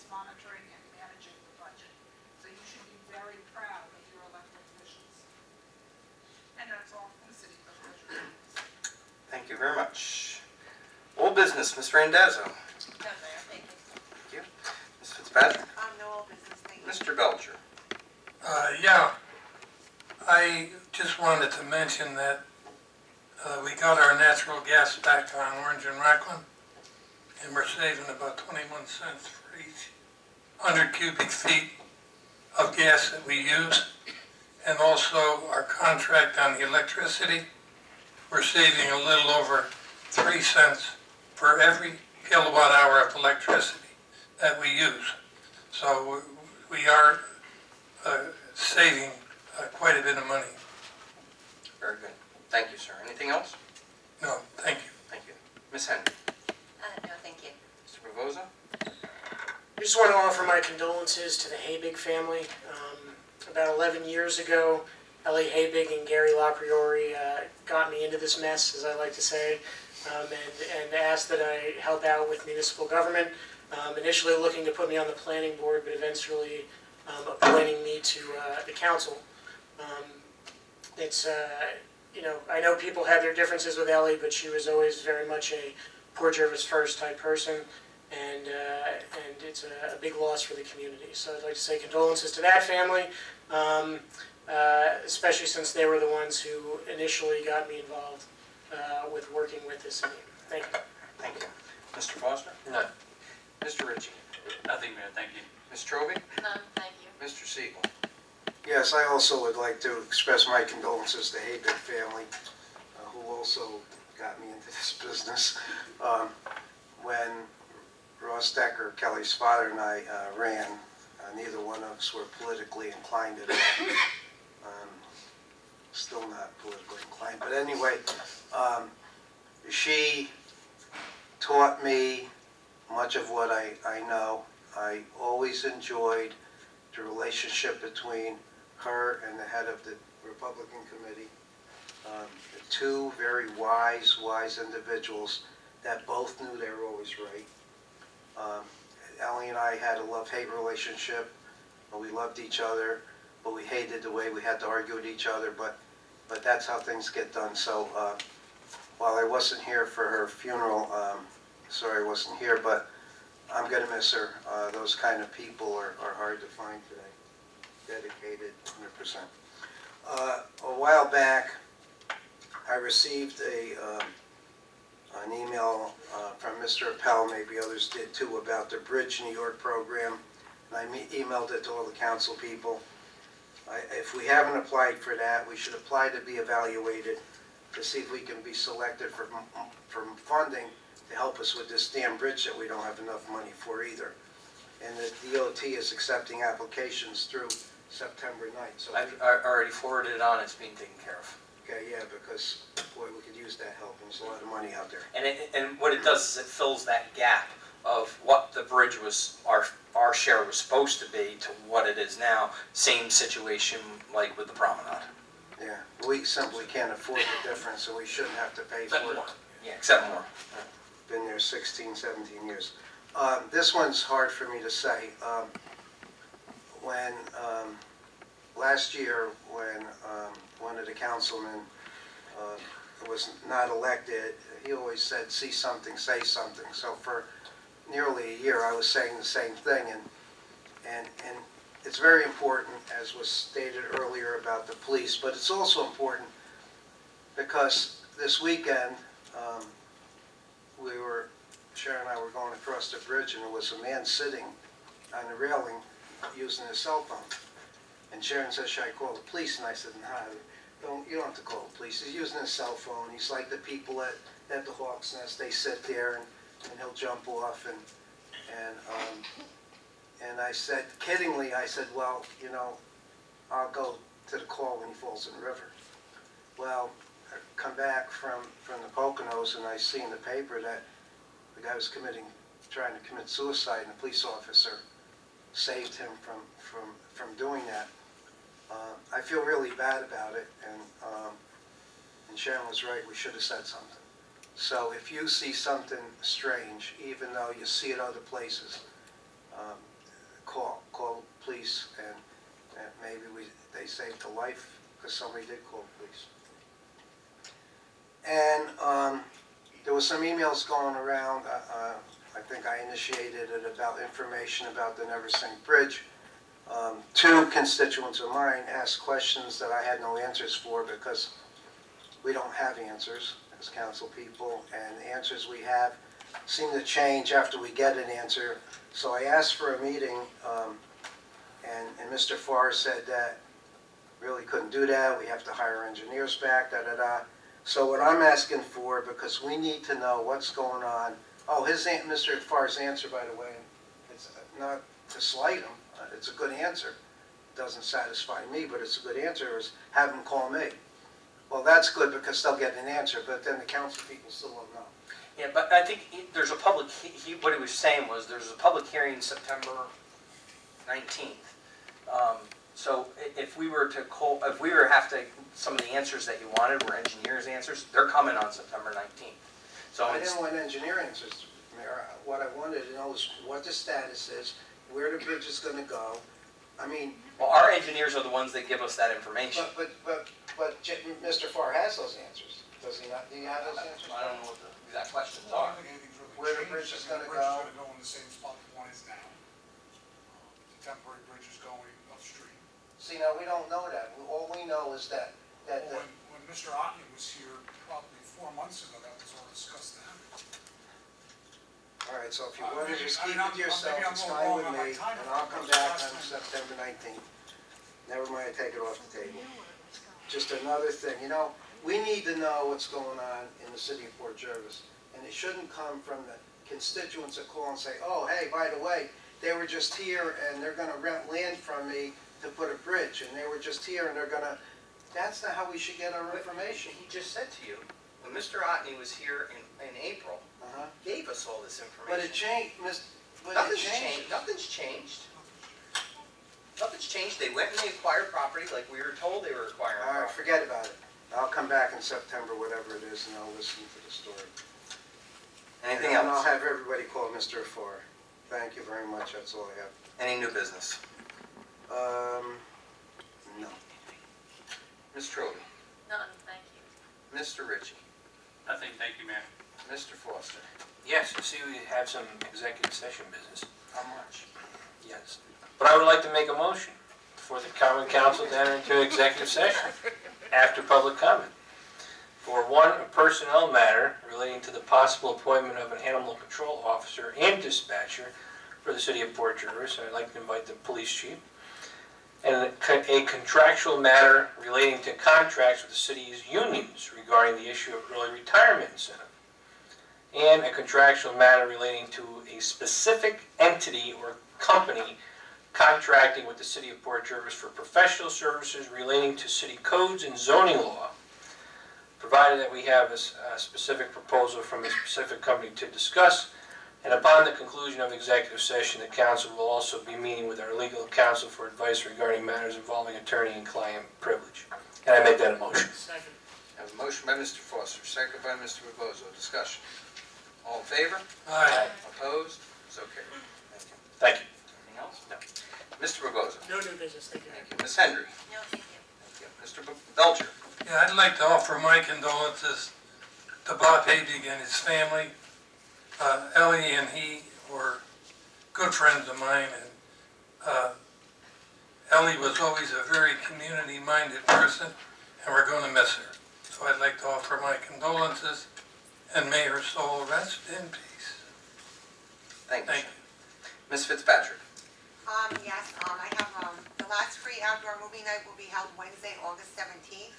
monitoring and managing the budget. So you should be very proud of your elected officials. And that's all from the city clerk treasurer. Thank you very much. Old business, Ms. Randazzo. No, Mayor, thank you. Thank you. Ms. Fitzpatrick. No old business, thank you. Mr. Belcher. Yeah, I just wanted to mention that we got our natural gas back on Orange and Rockland, and we're saving about 21 cents for each 100 cubic feet of gas that we use. And also our contract on the electricity, we're saving a little over 3 cents for every kilowatt hour of electricity that we use. So we are saving quite a bit of money. Very good. Thank you, sir. Anything else? No, thank you. Thank you. Ms. Henry. No, thank you. Mr. Bavoza. I just want to offer my condolences to the Habig family. About 11 years ago, Ellie Habig and Gary LaPriori got me into this mess, as I like to say, and asked that I help out with municipal government. Initially looking to put me on the planning board, but eventually appointing me to the council. I know people have their differences with Ellie, but she was always very much a poor Jervis first type person, and it's a big loss for the community. So I'd like to say condolences to that family, especially since they were the ones who initially got me involved with working with this team. Thank you. Thank you. Mr. Foster. None. Mr. Ritchie. Nothing, Mayor, thank you. Ms. Trovey. None, thank you. Mr. Siegel. Yes, I also would like to express my condolences to the Habig family, who also got me into this business. When Ross Decker, Kelly's father, and I ran, neither one of us were politically inclined at all. Still not politically inclined, but anyway, she taught me much of what I know. I always enjoyed the relationship between her and the head of the Republican Committee. Two very wise individuals that both knew they were always right. Ellie and I had a love-hate relationship. We loved each other, but we hated the way we had to argue with each other, but that's how things get done. So while I wasn't here for her funeral, sorry I wasn't here, but I'm going to miss her. Those kind of people are hard to find today. Dedicated 100%. A while back, I received an email from Mr. Appel, maybe others did too, about the Bridge New York program, and I emailed it to all the council people. If we haven't applied for that, we should apply to be evaluated to see if we can be selected for funding to help us with this damn bridge that we don't have enough money for either. And the DOT is accepting applications through September 9th. So I've already forwarded it on, it's being taken care of. okay, yeah, because boy, we could use that help, and there's a lot of money out there. And what it does is it fills that gap of what the bridge was, our share was supposed to be to what it is now. Same situation like with the promenade. Yeah, we simply can't afford the difference, and we shouldn't have to pay Except for it. more. Yeah, except more. Been there 16, 17 years. This one's hard for me to say. When last year, when one of the councilmen was not elected, he always said, see something, say something. So for nearly a year, I was saying the same thing, and it's very important, as was stated earlier about the police, but it's also important because this weekend, Sharon and I were going across the bridge, and there was a man sitting on the railing using his cell phone. And Sharon said, should I call the police? And I said, nah, you don't have to call the police. He's using his cell phone. He's like the people at the Hawk's Nest. They sit there and he'll jump off. And I said, kiddingly, I said, well, I'll go to the call when he falls in the river. Well, I come back from the Poconos, and I see in the paper that the guy was trying to commit suicide, and the police officer saved him from doing that. I feel really bad about it, and Sharon was right, we should have said something. So if you see something strange, even though you see it other places, call police, and maybe they saved a life because somebody did call police. And there was some emails going around. I think I initiated it about information about the Neversink Bridge. Two constituents of mine asked questions that I had no answers for because we don't have answers as council people, and the answers we have seem to change after we get an answer. So I asked for a meeting, and Mr. Farr said that really couldn't do that. We have to hire engineers back, da-da-da. So what I'm asking for, because we need to know what's going on. Oh, Mr. Farr's answer, by the way, it's not to slight him. It's a good answer. It doesn't satisfy me, but it's a good answer, is have him call me. Well, that's good because they'll get an answer, but then the council people still won't know. Yeah, but I think there's a public, what he was saying was there's a public hearing September 19th. So if we were to call, if we were to have to, some of the answers that you wanted were engineers' answers, they're coming on September 19th. So I it's, didn't want engineer answers, Mayor. What I wanted to know is what the status is, where the bridge is gonna go. I mean, well, our engineers are the ones that give us that information. but Mr. Farr has those answers, does he not? Do you have those answers? I don't know what the exact questions Well, are. I don't think anything's really Where the changed. bridge is I mean, gonna The go. bridge is gonna go in the same spot the one is now. The temporary bridge is going upstream. See, now, we don't know that. All we know is that Well, when Mr. Otney was here probably 4 months ago, that was all discussed then. all right, so if you I want to mean, just I keep mean, it to yourself, maybe I'm it's going fine wrong with on my me, timing. and I'll come back on September 19th. Never mind, I take it off the table. Just another thing, we need to know what's going on in the city of Port Jervis, and it shouldn't come from the constituents that call and say, oh, hey, by the way, they were just here and they're gonna rent land from me to put a bridge, and they were just here and they're gonna, that's not how we should get our information. He just said to you, when Mr. Otney was here in April, Uh-huh. gave us all this information. But it changed, but it Nothing's changed. changed. Nothing's changed. Nothing's changed. They went and they acquired property like we were told they were acquiring All right, property. forget about it. I'll come back in September, whatever it is, and I'll listen to the story. Anything And I'll else? have everybody call Mr. Farr. Thank you very much, that's all I have. Any new business? No. Ms. Trowey? None, thank you. Mr. Ritchie? Nothing, thank you, Mayor. Mr. Foster? Yes, you see, we have some executive session business. How much? Yes. But I would like to make a motion for the common council to enter into executive session after public comment. For one, a personnel matter relating to the possible appointment of an animal control officer and dispatcher for the city of Port Jervis. I'd like to invite the police chief. And a contractual matter relating to contracts with the city's unions regarding the issue of early retirement incentive. And a contractual matter relating to a specific entity or company contracting with the city of Port Jervis for professional services relating to city codes and zoning law, provided that we have a specific proposal from a specific company to discuss. And upon the conclusion of executive session, the council will also be meeting with our legal counsel for advice regarding matters involving attorney and client privilege. Can I make that a motion? Second. I have a motion by Mr. Foster, second by Mr. Rebozo. Discussion. All in favor? Aye. Opposed? So carried. Thank Thank you. you. Anything else? No. Mr. Rebozo? No new business, thank you. Thank you. Ms. Hendry? No, thank you. Thank you. Mr. Belcher? Yeah, I'd like to offer my condolences to Bob Habig and his family. Ellie and he were good friends of mine, and Ellie was always a very community-minded person, and we're going to miss her. So I'd like to offer my condolences, and may her soul rest in peace. Thank you. Thank you. Ms. Fitzpatrick? Yes, I have, the last free outdoor movie night will be held Wednesday, August 17th.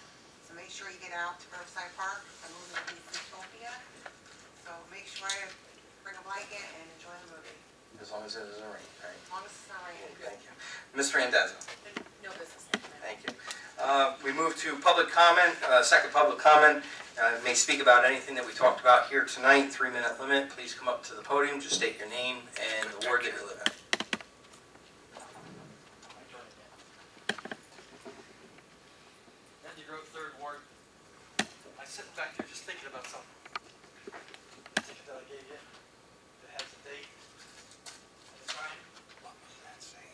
So make sure you get out to Riverside Park. The movie will be Zootopia. So make sure you bring a blanket and enjoy the movie, As long as it doesn't rain, right? as long as it's not raining. Thank you. Ms. Randazzo? No business, thank you. Thank you. We move to public comment, second public comment. May speak about anything that we talked about here tonight, 3-minute limit. Please come up to the podium, just state your name and the ward that you live in. Andy Grove, 3rd Ward. I sit back here just thinking about something. The ticket that I gave you, that has the date and the time. What was that saying?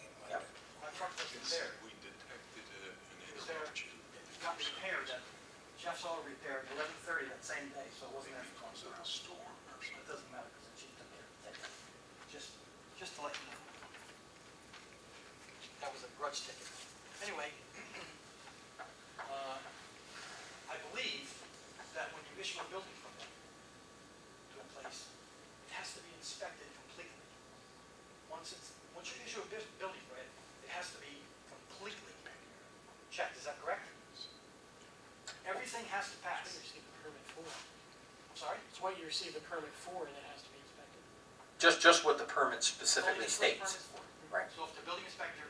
Jeff's Auto Repair at 11:30 that same day, so it wasn't there for 20 hours. Storm or something. It doesn't matter, because the chief took care of the ticket. Just to let you know. That was a grudge ticket. Anyway, I believe that when you issue a building permit to a place, it has to be inspected completely. Once you issue a building permit, it has to be completely checked. Is that correct? Everything has to pass. It's what you receive the permit for. I'm sorry? It's what you receive the permit for, and it has to be inspected. Just what the permit Only specifically that's what the states. permit's for. Right. So if the building inspector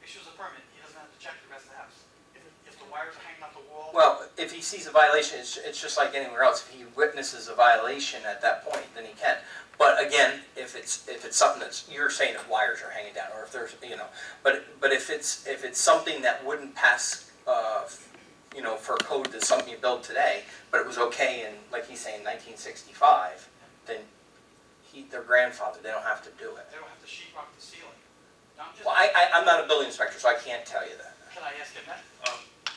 issues a permit, he doesn't have to check the rest of the house. If the wires are hanging off the wall. Well, if he sees a violation, it's just like anywhere else. If he witnesses a violation at that point, then he can. But again, if it's something that's, you're saying if wires are hanging down, or if there's, but if it's something that wouldn't pass, for code to something you build today, but it was okay in, like he's saying, 1965, then they're grandfathered. They don't have to do it. They don't have to sheet rock the ceiling. Now, I'm just, Well, I'm not a building inspector, so I can't tell you that. can I ask him that?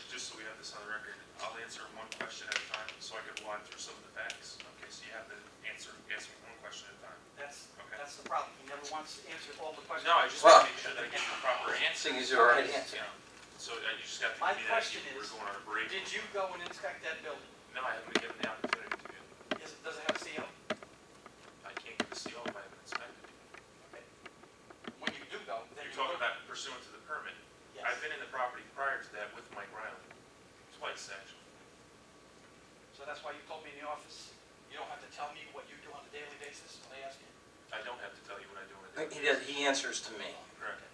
Just so we have this on the record, I'll answer one question at a time, so I can walk through some of the facts. Okay, so you have to ask me one question at a time. That's the problem. He never wants to answer all the questions. No, I just Well- want to make sure that I get the proper answer. Seeing as you already answered. So you just got to My give me that, question we're is, going on a break. did you go and inspect that building? No, I haven't been given the opportunity to. Does it have a CO? I can't give a CO if I haven't inspected it. Okay. When you do go, then You're talking about pursuant to the permit. Yes. I've been in the property prior to that with Mike Riley, twice actually. So that's why you told me in the office, you don't have to tell me what you do on a daily basis when I ask you. I don't have to tell you what I do on a daily He does. He answers to me. Correct.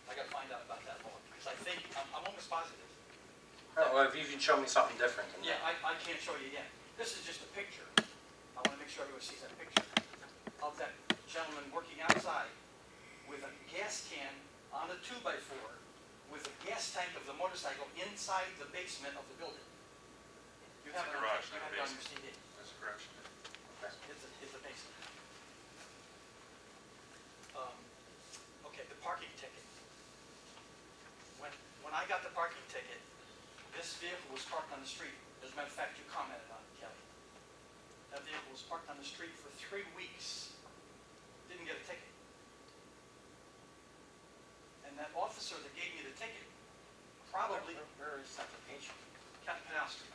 I gotta find out about that more, because I think, I'm almost positive. Well, if you can show me something different than Yeah, that. I can't show you yet. This is just a picture. I wanna make sure everyone sees that picture of that gentleman working outside with a gas can on a 2x4 with a gas tank of the motorcycle inside the basement of the building. You have It's it a on, garage, you not a have it on your basement. CD. That's a correction. It's a basement. Okay, the parking ticket. When I got the parking ticket, this vehicle was parked on the street. As a matter of fact, you commented on it, Kelly. That vehicle was parked on the street for 3 weeks. Didn't get a ticket. And that officer that gave me the ticket probably. Where is that location? Canal Street.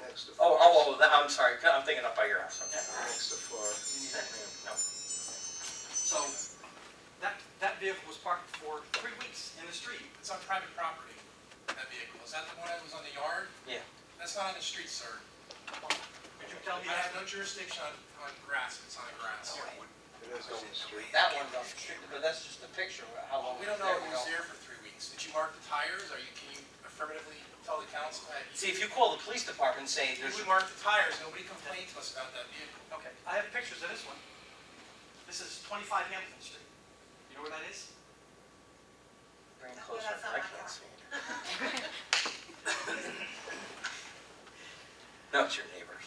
Next to I'm sorry. I'm thinking up by your house. Okay. Next to Florida. No. So that vehicle was parked for 3 weeks in the street. It's on private property, that vehicle. Is that the one that was on the yard? Yeah. That's not on the street, sir. Could you tell me I that? have no jurisdiction on grass, it's on the grass. It is on the street. That one's unrestricted, but that's just a picture of how long. We don't know who was there for 3 weeks. Did you mark the tires? Can you affirmatively tell the council that? See, if you call the police department and say We there's. marked the tires, nobody complained to us about that vehicle. Okay, I have pictures of this one. This is 25 Hamilton Street. You know where that is? Bring it Well, closer. that's not I my can't car. see it. No, it's your neighbors.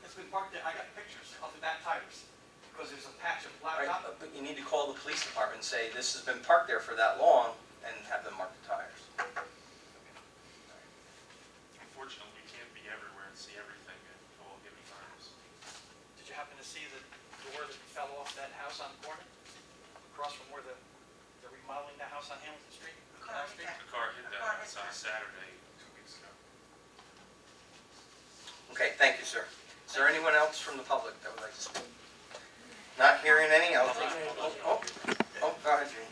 It's been parked there. I got pictures of the back tires because there's a patch of Right, blacktop. but you need to call the police department and say this has been parked there for that long and have them mark the tires. Unfortunately, you can't be everywhere and see everything at all given times. Did you happen to see the door that fell off that house on the corner? Across from where they're remodeling the house on Hamilton Street? Canal Street? The car hit that house on a Saturday 2 weeks ago. Okay, thank you, sir. Is there anyone else from the public that would like to speak? Not hearing any, I'll take, go ahead, Gene.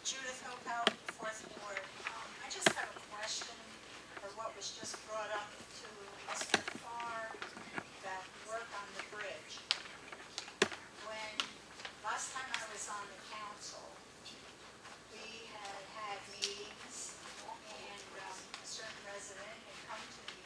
Judith Hope, Fourth Ward. I just have a question for what was just brought up to Mr. Farr about work on the bridge. When, last time I was on the council, we had meetings and a certain resident had come to the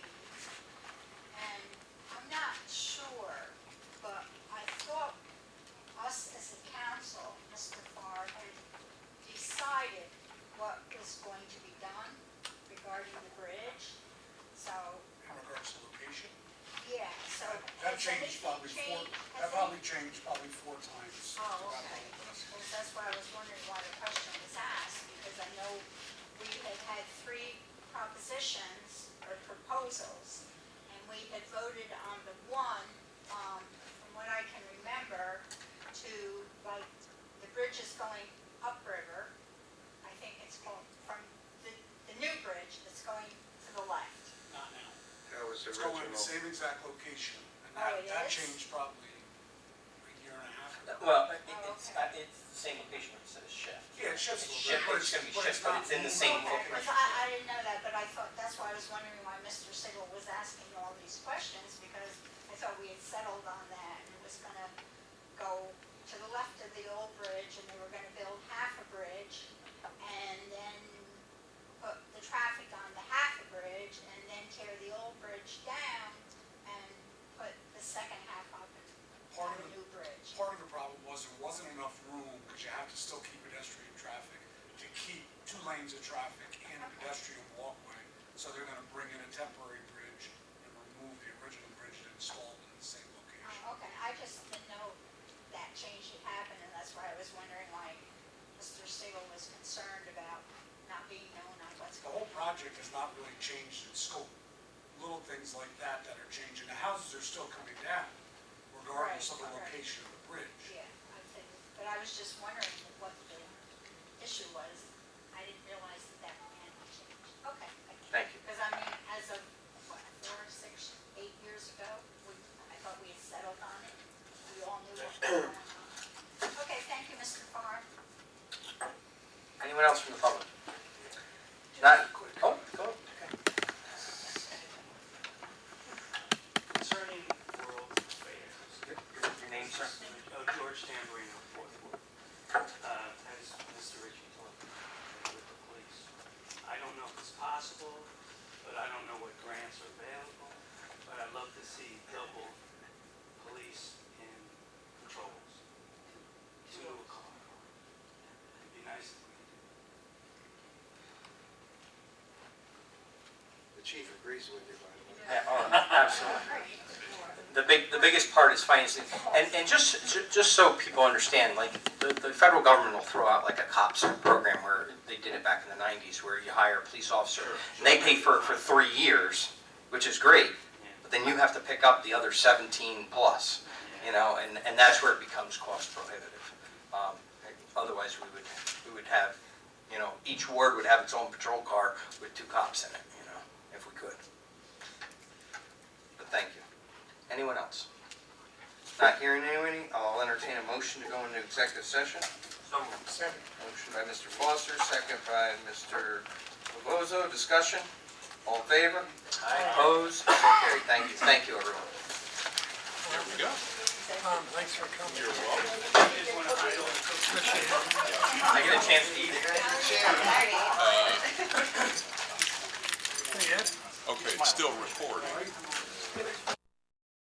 probably four, changed? that probably changed probably 4 times. Oh, throughout the okay. whole process. Well, that's why I was wondering why the question was asked, because I know we had 3 propositions or proposals, and we had voted on the one, from what I can remember, to, like, the bridge is going upriver. I think it's called, from the new bridge that's going to the left. Not now. That was It's going in the original. same exact location, and Oh, it that is? changed probably a year and a half ago. Well, okay. it's the same location, but it's a shift. Yeah, it shifts a It's little bit, shift, but it's gonna be shift, but not it's in the moving. same Okay, location. 'cause I didn't know that, but I thought, that's why I was wondering why Mr. Sigel was asking all these questions, because I thought we had settled on that, and it was gonna go to the left of the old bridge, and they were gonna build half a bridge, and then put the traffic on the half a bridge, and then tear the old bridge down, and put the second half up Part on of the the, new bridge. part of the problem was there wasn't enough room, because you have to still keep pedestrian traffic, to keep 2 lanes of traffic and a pedestrian walkway. So they're gonna bring in a temporary bridge and remove the original bridge and install it in the same location. Oh, okay, I just didn't know that change had happened, and that's why I was wondering why Mr. Sigel was concerned about not being known on what's The going whole on. project has not really changed in scope. Little things like that are changing. The houses are still coming down regardless of the Right, right. location of the bridge. Yeah, I think, but I was just wondering what the issue was. I didn't realize that had changed. Okay. Thank you. Because I mean, as of, what, 4, 6, 8 years ago, I thought we had settled on it. We all knew what was going on. Okay, thank you, Mr. Farr. Anyone else from the public? Not, oh, go, okay. Concerning world affairs. Your name, sir? George Tamburino, 4th Ward. As Mr. Ritchie told me, with the police. I don't know if it's possible, but I don't know what grants are available, but I'd love to see double police in patrols. 2 to a car. It'd be nice if we could do that. The chief agrees with you, by the way. Yeah, oh, absolutely. The biggest part is financing, and just so people understand, like, the federal government will throw out like a COPS program where they did it back in the 90s, where you hire a police officer, and they pay for it for 3 years, which is great, but then you have to pick up the other 17 plus, you know, and that's where it becomes cost prohibitive. Otherwise, we would have, you know, each ward would have its own patrol car with 2 cops in it, you know, if we could. But thank you. Anyone else? Not hearing anybody, I'll entertain a motion to go into executive session. Second. Motion by Mr. Foster, second by Mr. Rebozo. Discussion? All in favor? Aye. Opposed? So carried. Thank you, everyone. There we go. Tom, thanks for coming. You're welcome. I get a chance to eat it. Hey, Ed? Okay, it's still recording.